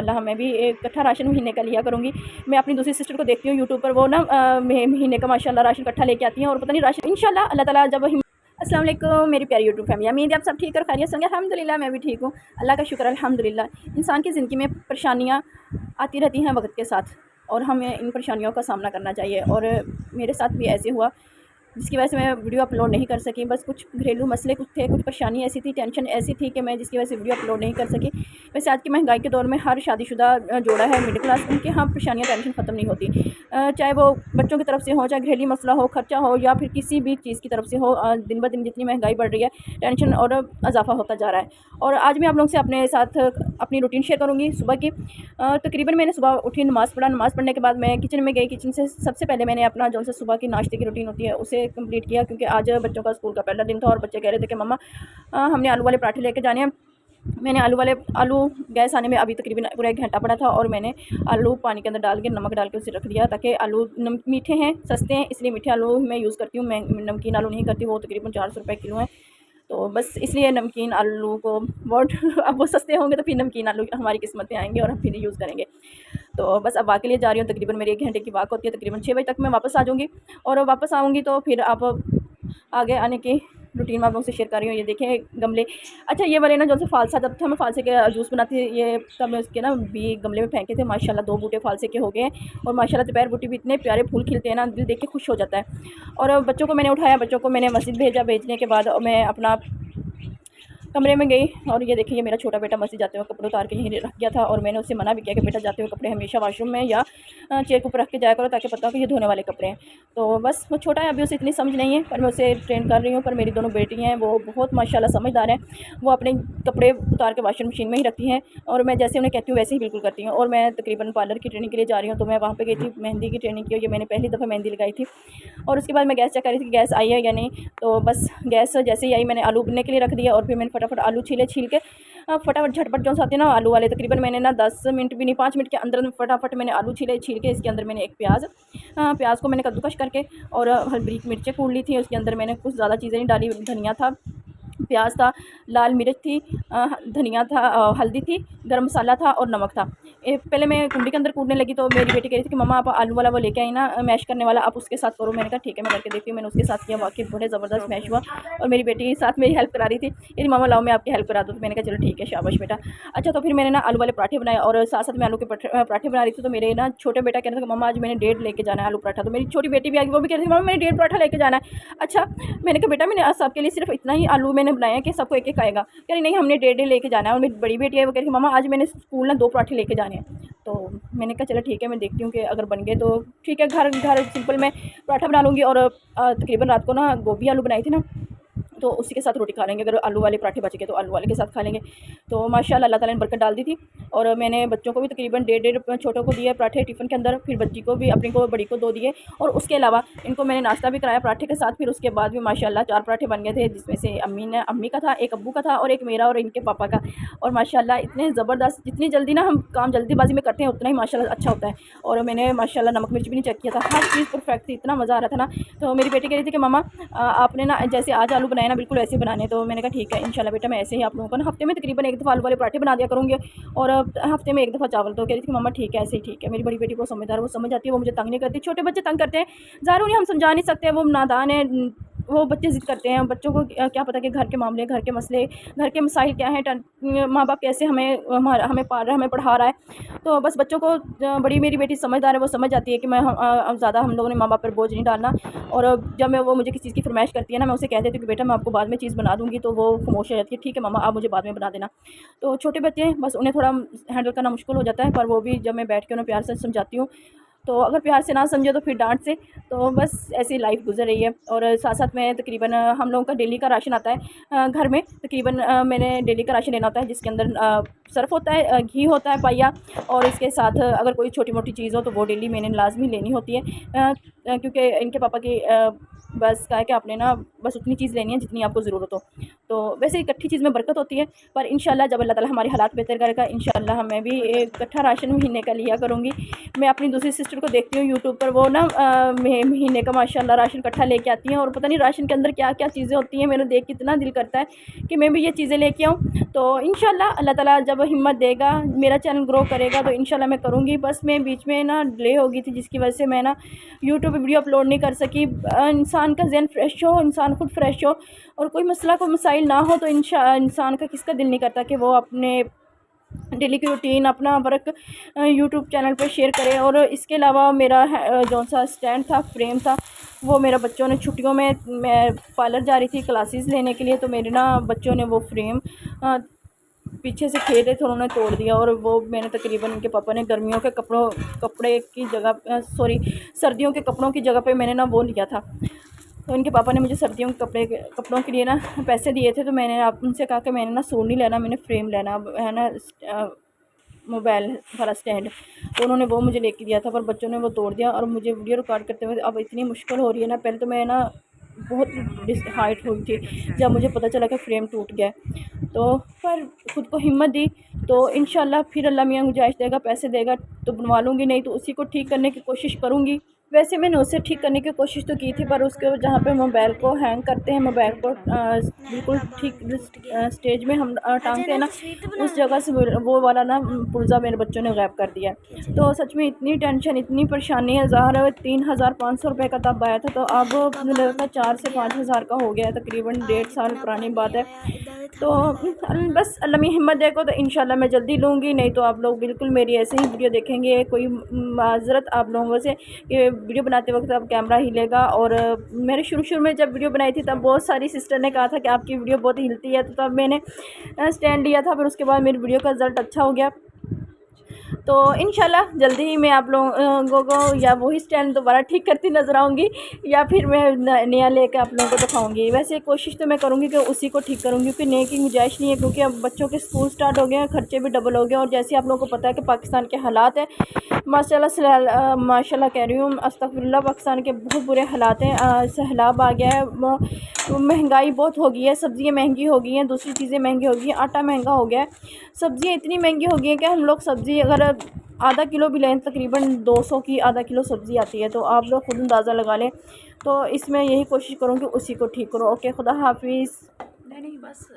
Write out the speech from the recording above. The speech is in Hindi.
इंशाल्लाह मैं भी इकट्ठा राशन महीने का लिया करूँगी। मैं अपनी दूसरी सिस्टर को देखती हूँ यूट्यूब पर, वो ना महीने का माशाल्लाह राशन इकट्ठा लेके आती हैं और पता नहीं राशन इंशाल्लाह अल्लाह ताला जब अस्सलाम वालेकुम मेरी प्यारी यूट्यूब फैमिली, उम्मीद है आप सब ठीक और खैरियत से होंगे। अल्हम्दुलिल्लाह मैं भी ठीक हूँ, अल्लाह का शुक्र अल्हम्दुलिल्लाह। इंसान की ज़िंदगी में परेशानियाँ आती रहती हैं वक्त के साथ और हमें इन परेशानियों का सामना करना चाहिए। और मेरे साथ भी ऐसे हुआ जिसकी वजह से मैं वीडियो अपलोड नहीं कर सकी। बस कुछ घरेलू मसले कुछ थे, कुछ परेशानी ऐसी थी, टेंशन ऐसी थी कि मैं जिसकी वजह से वीडियो अपलोड नहीं कर सकी। वैसे आज की महंगाई के दौर में हर शादीशुदा जोड़ा है, मिडिल क्लास, उनके यहाँ परेशानियाँ टेंशन ख़त्म नहीं होती। चाहे वो बच्चों की तरफ से हो, चाहे घरेलू मसला हो, खर्चा हो, या फिर किसी भी चीज़ की तरफ से हो। दिन ब दिन जितनी महंगाई बढ़ रही है, टेंशन और इजाफा होता जा रहा है। और आज मैं आप लोगों से अपने साथ अपनी रूटीन शेयर करूँगी सुबह की। तकरीबन मैंने सुबह उठी, नमाज़ पढ़ा, नमाज़ पढ़ने के बाद मैं किचन में गई। किचन से सबसे पहले मैंने अपना जो सा सुबह की नाश्ते की रूटीन होती है उसे कंप्लीट किया, क्योंकि आज बच्चों का स्कूल का पहला दिन था और बच्चे कह रहे थे कि मम्मा हमने आलू वाले पराठे लेके जाने हैं। मैंने आलू गैस आने में अभी तकरीबन पूरा 1 घंटा पड़ा था और मैंने आलू पानी के अंदर डाल के नमक डाल के उसे रख दिया, ताकि आलू मीठे हैं, सस्ते हैं, इसलिए मीठे आलू मैं यूज़ करती हूँ। मैं नमकीन आलू नहीं करती, वो तकरीबन 400 रुपये किलो है, तो बस इसलिए नमकीन आलू को बहुत अब वो सस्ते होंगे तो फिर नमकीन आलू हमारी किस्मत में आएंगे और हम फिर यूज़ करेंगे। तो बस अब वाक़ के लिए जा रही हूँ। तकरीबन मेरी 1 घंटे की वाक़ होती है, तकरीबन 6 बजे तक मैं वापस आ जाऊँगी। और वापस आऊँगी तो फिर आप आगे आने की रूटीन मैं आप लोगों से शेयर कर रही हूँ। ये देखें गमले, अच्छा ये वाले ना जो से फालसा, जब था मैं फालसे के जूस बनाती थी, ये तब मैं उसके ना भी गमले में फेंके थे। माशाल्लाह 2 बूटे फालसे के हो गए हैं और माशाल्लाह दोपहर बूटी भी इतने प्यारे फूल खिलते हैं ना, दिल देख के खुश हो जाता है। और बच्चों को मैंने उठाया, बच्चों को मैंने मस्जिद भेजा। भेजने के बाद मैं अपना कमरे में गई और ये देखिए मेरा छोटा बेटा मस्जिद जाते हुए कपड़े उतार के यहीं रख गया था और मैंने उससे मना भी किया कि बेटा जाते हुए कपड़े हमेशा वॉशरूम में या चेयर के ऊपर रख के जाया करो, ताकि पता हो कि ये धोने वाले कपड़े हैं। तो बस वो छोटा है, अभी उसे इतनी समझ नहीं है, पर मैं उसे ट्रेन कर रही हूँ। पर मेरी दोनों बेटी हैं, वो बहुत माशाल्लाह समझदार हैं। वो अपने कपड़े उतार के वॉशिंग मशीन में ही रखती हैं और मैं जैसे उन्हें कहती हूँ वैसे ही बिल्कुल करती हूँ। और मैं तकरीबन पार्लर की ट्रेनिंग के लिए जा रही हूँ, तो मैं वहाँ पर गई थी, मेहंदी की ट्रेनिंग की। ये मैंने पहली दफ़ा मेहंदी लगाई थी और उसके बाद मैं गैस चेक कर रही थी कि गैस आई है या नहीं। तो बस गैस जैसे ही आई, मैंने आलू उबलने के लिए रख दिया और फिर मैंने फटाफट आलू छील के फटाफट झटपट जो आते हैं ना आलू वाले, तकरीबन मैंने ना 10 मिनट भी नहीं, 5 मिनट के अंदर फटाफट मैंने आलू छील के इसके अंदर मैंने एक प्याज को मैंने कद्दूकश करके और हरी मिर्चें कूट ली थी। उसके अंदर मैंने कुछ ज़्यादा चीज़ें नहीं डाली, धनिया था, प्याज था, लाल मिर्च थी, धनिया था, हल्दी थी, गरम मसाला था और नमक था। पहले मैं कुंडी के अंदर कूटने लगी तो मेरी बेटी कह रही थी कि मम्मा आप आलू वाला वो लेके आई ना मैश करने वाला, आप उसके साथ करो। मैंने कहा ठीक है मैं करके देखती हूँ। मैंने उसके साथ किया, वाकई बड़े ज़बरदस्त मैश हुआ और मेरी बेटी साथ मेरी हेल्प करा रही थी, यानी मामा लाओ मैं आपकी हेल्प करा दूँ। तो मैंने कहा चलो ठीक है, शाबाश बेटा। अच्छा तो फिर मैंने ना आलू वाले पराठे बनाए और साथ साथ मैं आलू के पराठे बना रही थी। तो मेरे ना छोटे बेटा कह रहा था कि मम्मा आज मैंने 1.5 लेके जाना है आलू पराठा। तो मेरी छोटी बेटी भी आई, वो भी कह रही थी मम्मा मैंने 1.5 पराठा लेके जाना है। अच्छा मैंने कहा बेटा मैंने सबके लिए सिर्फ इतना ही आलू मैंने बनाया है कि सबको एक एक आएगा। कह रही नहीं हमने 1.5 लेके जाना है। और मेरी बड़ी बेटी है, वो कह रही मम्मा आज मैंने स्कूल ना 2 पराठे लेके जाने हैं। तो मैंने कहा चलो ठीक है, मैं देखती हूँ कि अगर बन गए तो ठीक है। घर सिंपल मैं पराठा बना लूँगी और तकरीबन रात को ना गोभी आलू बनाई थी ना, तो उसी के साथ रोटी खा लेंगे। अगर आलू वाले पराठे बच गए तो आलू वाले के साथ खा लेंगे। तो माशाल्लाह अल्लाह ताला ने बरकत डाल दी थी। और मैंने बच्चों को भी तकरीबन 1.5 छोटों को दिए पराठे टिफ़िन के अंदर, फिर बच्ची को भी अपनी को बड़ी को 2 दिए और उसके अलावा इनको मैंने नाश्ता भी कराया पराठे के साथ। फिर उसके बाद भी माशाल्लाह 4 पराठे बन गए थे, जिसमें से अम्मी का था, एक अब्बू का था और एक मेरा और इनके पापा का। और माशाल्लाह इतने ज़बरदस्त, जितनी जल्दी ना हम काम जल्दीबाजी में करते हैं उतना ही माशाल्लाह अच्छा होता है। और मैंने माशाल्लाह नमक मिर्च भी नहीं चेक किया था, हर चीज़ परफेक्ट थी, इतना मज़ा आ रहा था ना। तो मेरी बेटी कह रही थी कि मम्मा आपने ना जैसे आज आलू बनाए ना बिल्कुल ऐसे बनाने। तो मैंने कहा ठीक है इंशाल्लाह बेटा, मैं ऐसे ही आप लोगों को ना हफ्ते में तकरीबन 1 दफ़ा आलू वाले पराठे बना दिया करूँगी और हफ्ते में 1 दफ़ा चावल। तो कह रही थी मम्मा ठीक है ऐसे ही ठीक है। मेरी बड़ी बेटी को समझदार, वो समझ जाती है, वो मुझे तंग नहीं करती। छोटे बच्चे तंग करते हैं, ज़ाहिर उन्हें हम समझा नहीं सकते, वो नादान है, वो बच्चे ज़िद करते हैं। बच्चों को क्या पता कि घर के मामले, घर के मसले, घर के मसाइल क्या हैं, माँ बाप कैसे हमें पाल रहा है, हमें पढ़ा रहा है। तो बस बच्चों को बड़ी मेरी बेटी समझदार है, वो समझ जाती है कि मैं ज़्यादा हम लोगों ने माँ बाप पर बोझ नहीं डालना। और जब वो मुझे किसी चीज़ की फरमाइश करती है ना, मैं उसे कह देती हूँ कि बेटा मैं आपको बाद में चीज़ बना दूँगी, तो वो खामोश हो जाती है, ठीक है मम्मा आप मुझे बाद में बना देना। तो छोटे बच्चे हैं, बस उन्हें थोड़ा हैंडल करना मुश्किल हो जाता है, पर वो भी जब मैं बैठ के उन्हें प्यार से समझाती हूँ, तो अगर प्यार से ना समझे तो फिर डांट से। तो बस ऐसी लाइफ गुजर रही है। और साथ साथ में तकरीबन हम लोगों का डेली का राशन आता है घर में, तकरीबन मैंने डेली का राशन लेना होता है, जिसके अंदर सर्फ होता है, घी होता है पाया, और इसके साथ अगर कोई छोटी मोटी चीज़ हो तो वो डेली मैंने लाजमी लेनी होती है, क्योंकि इनके पापा की बस का है कि आपने ना बस उतनी चीज़ लेनी है जितनी आपको ज़रूरत हो। तो वैसे इकट्ठी चीज़ में बरकत होती है, पर इंशाल्लाह जब अल्लाह ताला हमारे हालात बेहतर करेगा इंशाल्लाह मैं भी इकट्ठा राशन महीने का लिया करूँगी। मैं अपनी दूसरी सिस्टर को देखती हूँ यूट्यूब पर, वो ना महीने का माशाल्लाह राशन इकट्ठा लेके आती हैं और पता नहीं राशन के अंदर क्या क्या चीज़ें होती हैं, मेरा देख के इतना दिल करता है कि मैं भी ये चीज़ें लेके आऊँ। तो इंशाल्लाह अल्लाह ताला जब जब हिम्मत देगा, मेरा चैनल ग्रो करेगा तो इंशाल्लाह मैं करूँगी। बस मैं बीच में ना डिले हो गई थी, जिसकी वजह से मैं ना यूट्यूब पे वीडियो अपलोड नहीं कर सकी। इंसान का ज़हन फ्रेश हो, इंसान खुद फ्रेश हो और कोई मसला को मसाइल ना हो तो इंसान का किसका दिल नहीं करता कि वो अपने डेली की रूटीन अपना वर्क यूट्यूब चैनल पे शेयर करें। और इसके अलावा मेरा जो सा स्टैंड था, फ्रेम था, वो मेरा बच्चों ने छुट्टियों में, मैं पार्लर जा रही थी क्लासेस लेने के लिए, तो मेरे ना बच्चों ने वो फ्रेम पीछे से खेल रहे थे, उन्होंने तोड़ दिया। और वो मैंने तकरीबन उनके पापा ने गर्मियों के कपड़े की जगह सर्दियों के कपड़ों की जगह पे मैंने ना वो लिया था। तो उनके पापा ने मुझे सर्दियों के कपड़ों के लिए ना पैसे दिए थे, तो मैंने उनसे कहा कि मैंने ना सूट नहीं लेना, मैंने फ्रेम लेना है ना, मोबाइल वाला स्टैंड। तो उन्होंने वो मुझे लेके दिया था, पर बच्चों ने वो तोड़ दिया। और मुझे वीडियो रिकॉर्ड करते हुए अब इतनी मुश्किल हो रही है ना, पहले तो मैं ना बहुत हाइट हुई थी जब मुझे पता चला कि फ्रेम टूट गया। तो पर ख़ुद को हिम्मत दी तो इंशाल्लाह फिर अल्लाह मियाँ गुंजाइश देगा, पैसे देगा तो बनवा लूँगी, नहीं तो उसी को ठीक करने की कोशिश करूँगी। वैसे मैंने उसे ठीक करने की कोशिश तो की थी, पर उसके जहाँ पे मोबाइल को हैंग करते हैं, मोबाइल को बिल्कुल ठीक स्टेज में हम टांगते हैं ना, उस जगह से वो वाला ना पुर्जा मेरे बच्चों ने गायब कर दिया। तो सच में इतनी टेंशन, इतनी परेशानी है। ज़ाहिर 3500 रुपये का तब आया था, तो अब मुझे लगता है 4 से 5 हज़ार का हो गया है, तकरीबन 1.5 साल पुरानी बात है। तो बस अल्लाह में हिम्मत देखो तो इंशाल्लाह मैं जल्दी लूँगी, नहीं तो आप लोग बिल्कुल मेरी ऐसे ही वीडियो देखेंगे। कोई माज़रत आप लोगों से, ये वीडियो बनाते वक्त अब कैमरा हिलेगा। और मैंने शुरू में जब वीडियो बनाई थी तब बहुत सारी सिस्टर ने कहा था कि आपकी वीडियो बहुत हिलती है, तो तब मैंने स्टैंड लिया था। फिर उसके बाद मेरी वीडियो का रिज़ल्ट अच्छा हो गया। तो इंशाल्लाह जल्दी ही मैं आप लोगों को या वही स्टैंड दोबारा ठीक करती नज़र आऊँगी, या फिर मैं नया लेकर आप लोगों को दिखाऊँगी। वैसे कोशिश तो मैं करूँगी कि उसी को ठीक करूँगी, क्योंकि नए की गुंजाइश नहीं है, क्योंकि अब बच्चों के स्कूल स्टार्ट हो गए हैं, खर्चे भी डबल हो गए। और जैसे आप लोगों को पता है कि पाकिस्तान के हालात हैं, माशाल्लाह कह रही हूँ, अस्तगफिरुल्लाह, पाकिस्तान के बहुत बुरे हालात हैं। सैलाब आ गया है, महंगाई बहुत हो गई है, सब्ज़ियाँ महंगी हो गई हैं, दूसरी चीज़ें महंगी हो गई हैं, आटा महंगा हो गया है, सब्ज़ियाँ इतनी महंगी हो गई हैं कि हम लोग सब्ज़ी अगर आधा किलो भी लें, तकरीबन 200 की आधा किलो सब्ज़ी आती है। तो आप लोग खुद अंदाज़ा लगा लें। तो इसमें यही कोशिश करूँ कि उसी को ठीक करो। ओके, खुदा हाफिज़। नहीं बस